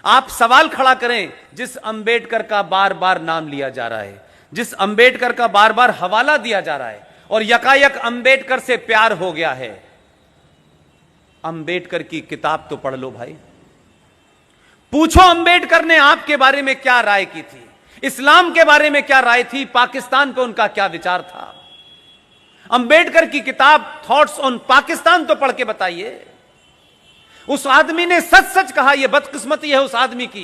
आप सवाल खड़ा करें, जिस अंबेडकर का बार बार नाम लिया जा रहा है, जिस अंबेडकर का बार बार हवाला दिया जा रहा है और यकायक अंबेडकर से प्यार हो गया है, अंबेडकर की किताब तो पढ़ लो भाई। पूछो अंबेडकर ने आपके बारे में क्या राय की थी, इस्लाम के बारे में क्या राय थी, पाकिस्तान पे उनका क्या विचार था। अंबेडकर की किताब थॉट्स ऑन पाकिस्तान तो पढ़ के बताइए। उस आदमी ने सच सच कहा। यह बदकिस्मती है उस आदमी की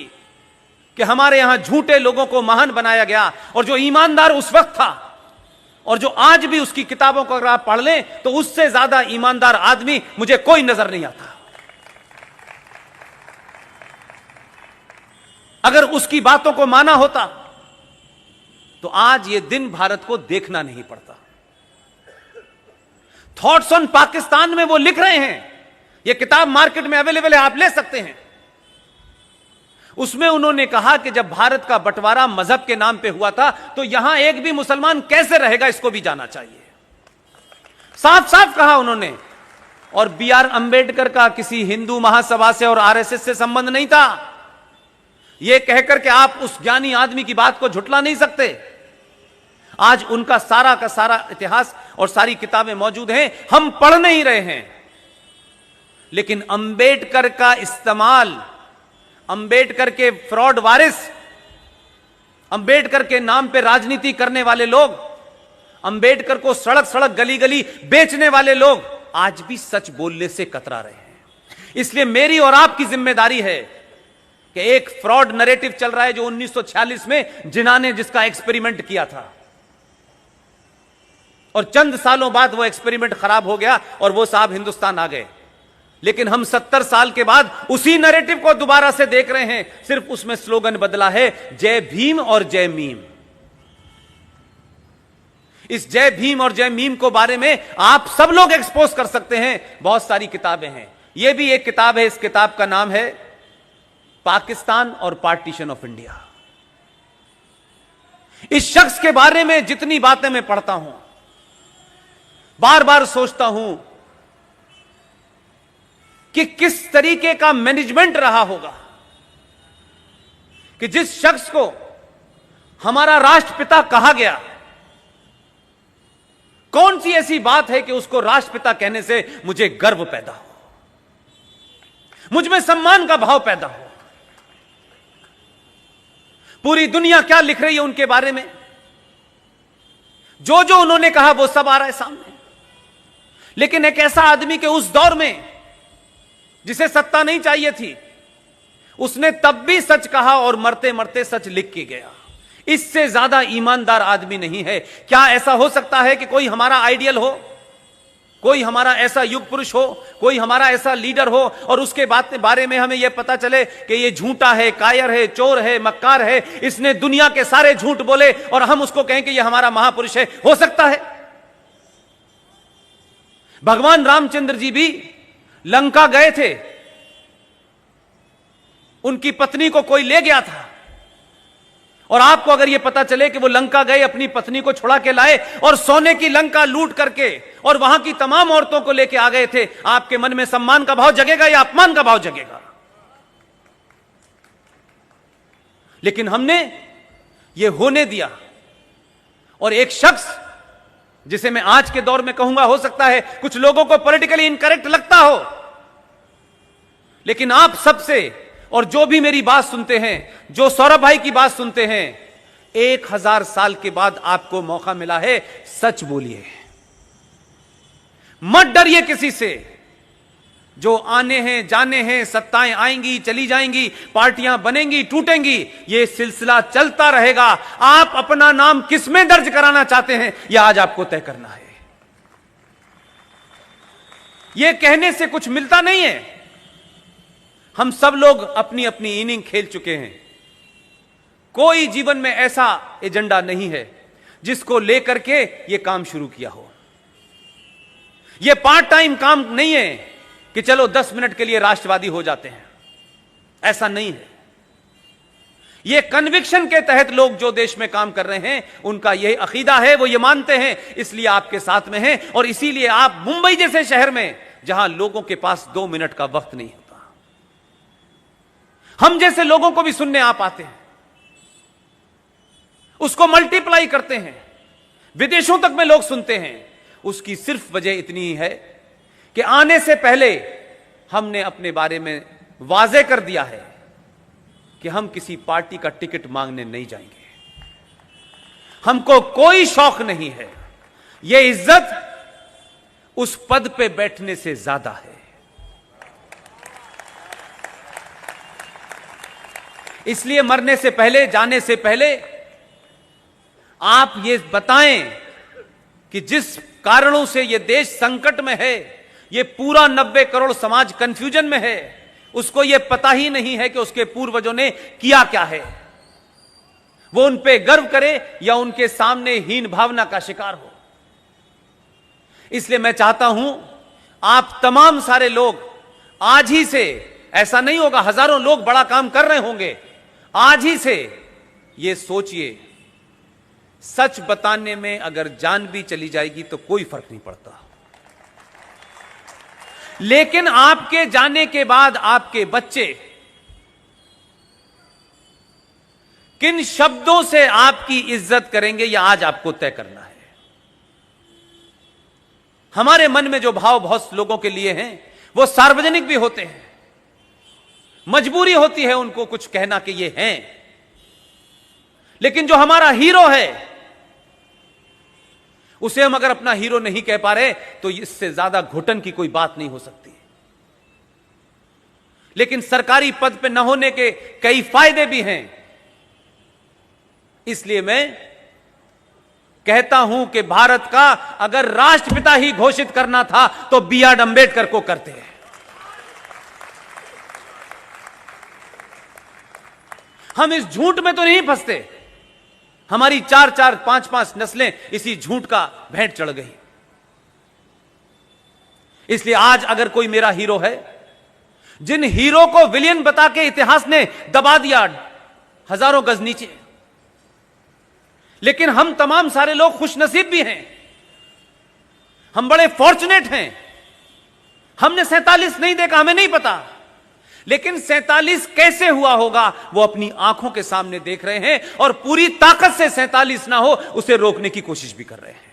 कि हमारे यहां झूठे लोगों को महान बनाया गया, और जो ईमानदार उस वक्त था और जो आज भी उसकी किताबों को अगर आप पढ़ लें तो उससे ज्यादा ईमानदार आदमी मुझे कोई नजर नहीं आता। अगर उसकी बातों को माना होता तो आज ये दिन भारत को देखना नहीं पड़ता। थॉट्स ऑन पाकिस्तान में वो लिख रहे हैं, ये किताब मार्केट में अवेलेबल है, आप ले सकते हैं। उसमें उन्होंने कहा कि जब भारत का बंटवारा मजहब के नाम पे हुआ था तो यहां एक भी मुसलमान कैसे रहेगा, इसको भी जाना चाहिए। साफ साफ कहा उन्होंने। और बी आर अंबेडकर का किसी हिंदू महासभा से और आरएसएस से संबंध नहीं था। यह कहकर के आप उस ज्ञानी आदमी की बात को झुठला नहीं सकते। आज उनका सारा का सारा इतिहास और सारी किताबें मौजूद हैं, हम पढ़ नहीं रहे हैं। लेकिन अंबेडकर का इस्तेमाल, अंबेडकर के फ्रॉड वारिस, अंबेडकर के नाम पे राजनीति करने वाले लोग, अंबेडकर को सड़क सड़क गली गली बेचने वाले लोग आज भी सच बोलने से कतरा रहे हैं। इसलिए मेरी और आपकी जिम्मेदारी है कि एक फ्रॉड नैरेटिव चल रहा है जो 1946 में जिन्ना ने जिसका एक्सपेरिमेंट किया था, और चंद सालों बाद वो एक्सपेरिमेंट खराब हो गया और वो साहब हिंदुस्तान आ गए। लेकिन हम 70 साल के बाद उसी नैरेटिव को दोबारा से देख रहे हैं, सिर्फ उसमें स्लोगन बदला है, जय भीम और जय मीम। इस जय भीम और जय मीम को बारे में आप सब लोग एक्सपोज कर सकते हैं। बहुत सारी किताबें हैं, यह भी एक किताब है। इस किताब का नाम है पाकिस्तान और पार्टीशन ऑफ इंडिया। इस शख्स के बारे में जितनी बातें मैं पढ़ता हूं, बार बार सोचता हूं कि किस तरीके का मैनेजमेंट रहा होगा कि जिस शख्स को हमारा राष्ट्रपिता कहा गया, कौन सी ऐसी बात है कि उसको राष्ट्रपिता कहने से मुझे गर्व पैदा हो, मुझ में सम्मान का भाव पैदा हो। पूरी दुनिया क्या लिख रही है उनके बारे में, जो जो उन्होंने कहा वो सब आ रहा है सामने। लेकिन एक ऐसा आदमी के उस दौर में जिसे सत्ता नहीं चाहिए थी, उसने तब भी सच कहा और मरते मरते सच लिख के गया। इससे ज्यादा ईमानदार आदमी नहीं है। क्या ऐसा हो सकता है कि कोई हमारा आइडियल हो, कोई हमारा ऐसा युग पुरुष हो, कोई हमारा ऐसा लीडर हो और उसके बारे में हमें यह पता चले कि ये झूठा है, कायर है, चोर है, मक्कार है, इसने दुनिया के सारे झूठ बोले, और हम उसको कहें कि यह हमारा महापुरुष है? हो सकता है? भगवान रामचंद्र जी भी लंका गए थे, उनकी पत्नी को कोई ले गया था, और आपको अगर यह पता चले कि वो लंका गए, अपनी पत्नी को छुड़ा के लाए और सोने की लंका लूट करके और वहां की तमाम औरतों को लेके आ गए थे, आपके मन में सम्मान का भाव जगेगा या अपमान का भाव जगेगा? लेकिन हमने ये होने दिया, और एक शख्स जिसे मैं आज के दौर में कहूंगा, हो सकता है कुछ लोगों को पॉलिटिकली इनकरेक्ट लगता हो, लेकिन आप सबसे और जो भी मेरी बात सुनते हैं, जो सौरभ भाई की बात सुनते हैं, 1000 साल के बाद आपको मौका मिला है, सच बोलिए, मत डरिए किसी से। जो आने हैं जाने हैं, सत्ताएं आएंगी चली जाएंगी, पार्टियां बनेंगी टूटेंगी, यह सिलसिला चलता रहेगा। आप अपना नाम किसमें दर्ज कराना चाहते हैं, यह आज आपको तय करना है। यह कहने से कुछ मिलता नहीं है। हम सब लोग अपनी अपनी इनिंग खेल चुके हैं। कोई जीवन में ऐसा एजेंडा नहीं है जिसको लेकर के यह काम शुरू किया हो। यह पार्ट टाइम काम नहीं है कि चलो 10 मिनट के लिए राष्ट्रवादी हो जाते हैं, ऐसा नहीं है। यह कन्विक्शन के तहत लोग जो देश में काम कर रहे हैं, उनका यह अकीदा है, वो ये मानते हैं, इसलिए आपके साथ में हैं। और इसीलिए आप मुंबई जैसे शहर में, जहां लोगों के पास 2 मिनट का वक्त नहीं होता, हम जैसे लोगों को भी सुनने आप आते हैं, उसको मल्टीप्लाई करते हैं, विदेशों तक में लोग सुनते हैं। उसकी सिर्फ वजह इतनी ही है कि आने से पहले हमने अपने बारे में वाजे कर दिया है कि हम किसी पार्टी का टिकट मांगने नहीं जाएंगे, हमको कोई शौक नहीं है। यह इज्जत उस पद पे बैठने से ज्यादा है। इसलिए मरने से पहले, जाने से पहले आप ये बताएं कि जिस कारणों से यह देश संकट में है, यह पूरा 90 करोड़ समाज कंफ्यूजन में है, उसको यह पता ही नहीं है कि उसके पूर्वजों ने किया क्या है। वो उन पे गर्व करे या उनके सामने हीन भावना का शिकार हो। इसलिए मैं चाहता हूं आप तमाम सारे लोग आज ही से, ऐसा नहीं होगा हजारों लोग बड़ा काम कर रहे होंगे, आज ही से ये सोचिए, सच बताने में अगर जान भी चली जाएगी तो कोई फर्क नहीं पड़ता, लेकिन आपके जाने के बाद आपके बच्चे किन शब्दों से आपकी इज्जत करेंगे, यह आज आपको तय करना है। हमारे मन में जो भाव बहुत लोगों के लिए हैं वो सार्वजनिक भी होते हैं, मजबूरी होती है उनको कुछ कहना कि ये हैं, लेकिन जो हमारा हीरो है उसे हम अगर अपना हीरो नहीं कह पा रहे तो इससे ज्यादा घुटन की कोई बात नहीं हो सकती। लेकिन सरकारी पद पे न होने के कई फायदे भी हैं। इसलिए मैं कहता हूं कि भारत का अगर राष्ट्रपिता ही घोषित करना था तो B.R. अम्बेडकर को करते हैं। हम इस झूठ में तो नहीं फंसते, हमारी 4-4, 5-5 नस्लें इसी झूठ का भेंट चढ़ गई। इसलिए आज अगर कोई मेरा हीरो है, जिन हीरो को विलियन बता के इतिहास ने दबा दिया हजारों गज नीचे, लेकिन हम तमाम सारे लोग खुशनसीब भी हैं, हम बड़े फॉर्चुनेट हैं। हमने 47 नहीं देखा, हमें नहीं पता, लेकिन 47 कैसे हुआ होगा वो अपनी आंखों के सामने देख रहे हैं और पूरी ताकत से 47 ना हो उसे रोकने की कोशिश भी कर रहे हैं।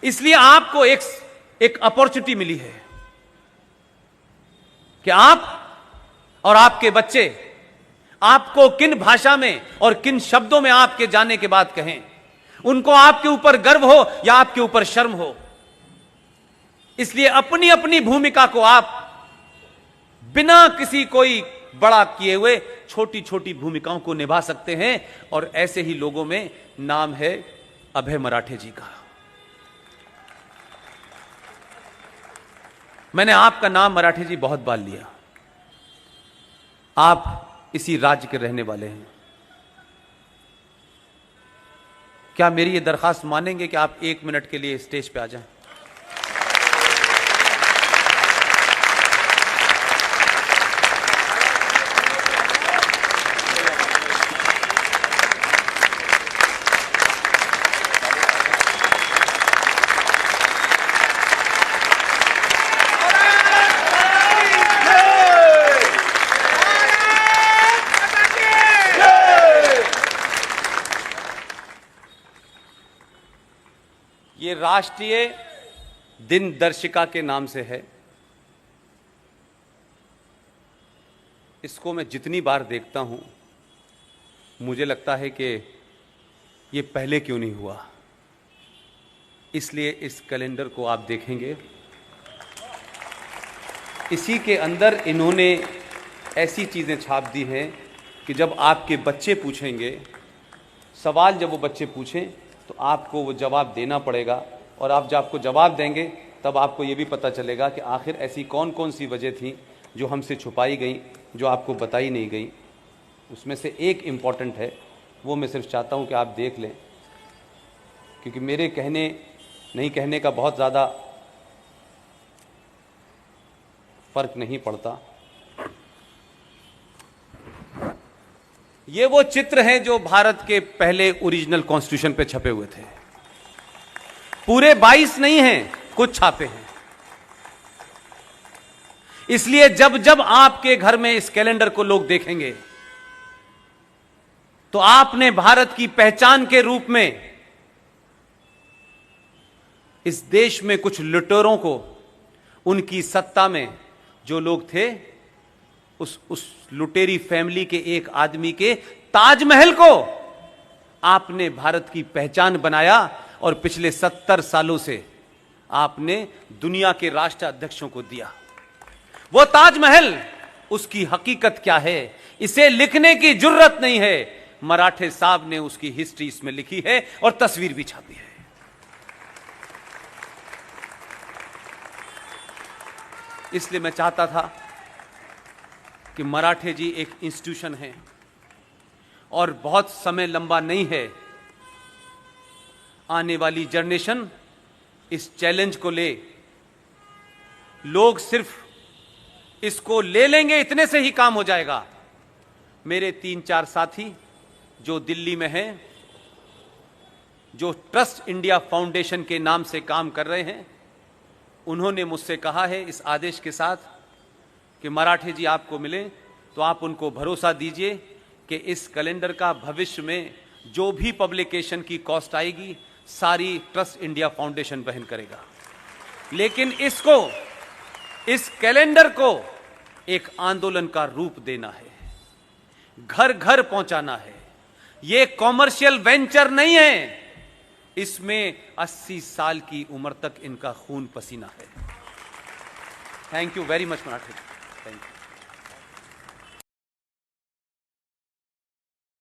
इसलिए आपको एक अपॉर्चुनिटी मिली है कि आप और आपके बच्चे आपको किन भाषा में और किन शब्दों में आपके जाने के बाद कहें, उनको आपके ऊपर गर्व हो या आपके ऊपर शर्म हो। इसलिए अपनी अपनी भूमिका को आप बिना किसी कोई बड़ा किए हुए छोटी छोटी भूमिकाओं को निभा सकते हैं। और ऐसे ही लोगों में नाम है अभय मराठे जी का। मैंने आपका नाम मराठे जी बहुत बार लिया, आप इसी राज्य के रहने वाले हैं। क्या मेरी ये दरखास्त मानेंगे कि आप 1 मिनट के लिए स्टेज पे आ जाएं? ये राष्ट्रीय दिन दर्शिका के नाम से है। इसको मैं जितनी बार देखता हूं मुझे लगता है कि ये पहले क्यों नहीं हुआ। इसलिए इस कैलेंडर को आप देखेंगे, इसी के अंदर इन्होंने ऐसी चीज़ें छाप दी हैं कि जब आपके बच्चे पूछेंगे सवाल, जब वो बच्चे पूछें तो आपको वो जवाब देना पड़ेगा। और आप जब आपको जवाब देंगे तब आपको ये भी पता चलेगा कि आखिर ऐसी कौन कौन सी वजह थी जो हमसे छुपाई गई, जो आपको बताई नहीं गई। उसमें से एक इम्पॉर्टेंट है, वो मैं सिर्फ चाहता हूँ कि आप देख लें, क्योंकि मेरे कहने नहीं कहने का बहुत ज़्यादा फर्क नहीं पड़ता। ये वो चित्र हैं जो भारत के पहले ओरिजिनल कॉन्स्टिट्यूशन पे छपे हुए थे। पूरे 22 नहीं हैं, कुछ छापे हैं। इसलिए जब जब आपके घर में इस कैलेंडर को लोग देखेंगे तो आपने भारत की पहचान के रूप में इस देश में कुछ लुटेरों को, उनकी सत्ता में जो लोग थे, उस लुटेरी फैमिली के एक आदमी के ताजमहल को आपने भारत की पहचान बनाया और पिछले 70 सालों से आपने दुनिया के राष्ट्राध्यक्षों को दिया। वो ताजमहल, उसकी हकीकत क्या है, इसे लिखने की जरूरत नहीं है। मराठे साहब ने उसकी हिस्ट्री इसमें लिखी है और तस्वीर भी छापी है। इसलिए मैं चाहता था कि मराठे जी एक इंस्टीट्यूशन है और बहुत समय लंबा नहीं है। आने वाली जनरेशन इस चैलेंज को ले, लोग सिर्फ इसको ले लेंगे, इतने से ही काम हो जाएगा। मेरे 3-4 साथी जो दिल्ली में हैं, जो ट्रस्ट इंडिया फाउंडेशन के नाम से काम कर रहे हैं, उन्होंने मुझसे कहा है इस आदेश के साथ कि मराठे जी आपको मिले तो आप उनको भरोसा दीजिए कि इस कैलेंडर का भविष्य में जो भी पब्लिकेशन की कॉस्ट आएगी सारी ट्रस्ट इंडिया फाउंडेशन वहन करेगा। लेकिन इस कैलेंडर को एक आंदोलन का रूप देना है, घर घर पहुंचाना है। यह कॉमर्शियल वेंचर नहीं है, इसमें 80 साल की उम्र तक इनका खून पसीना है। Thank you very much Marathe. Thank you.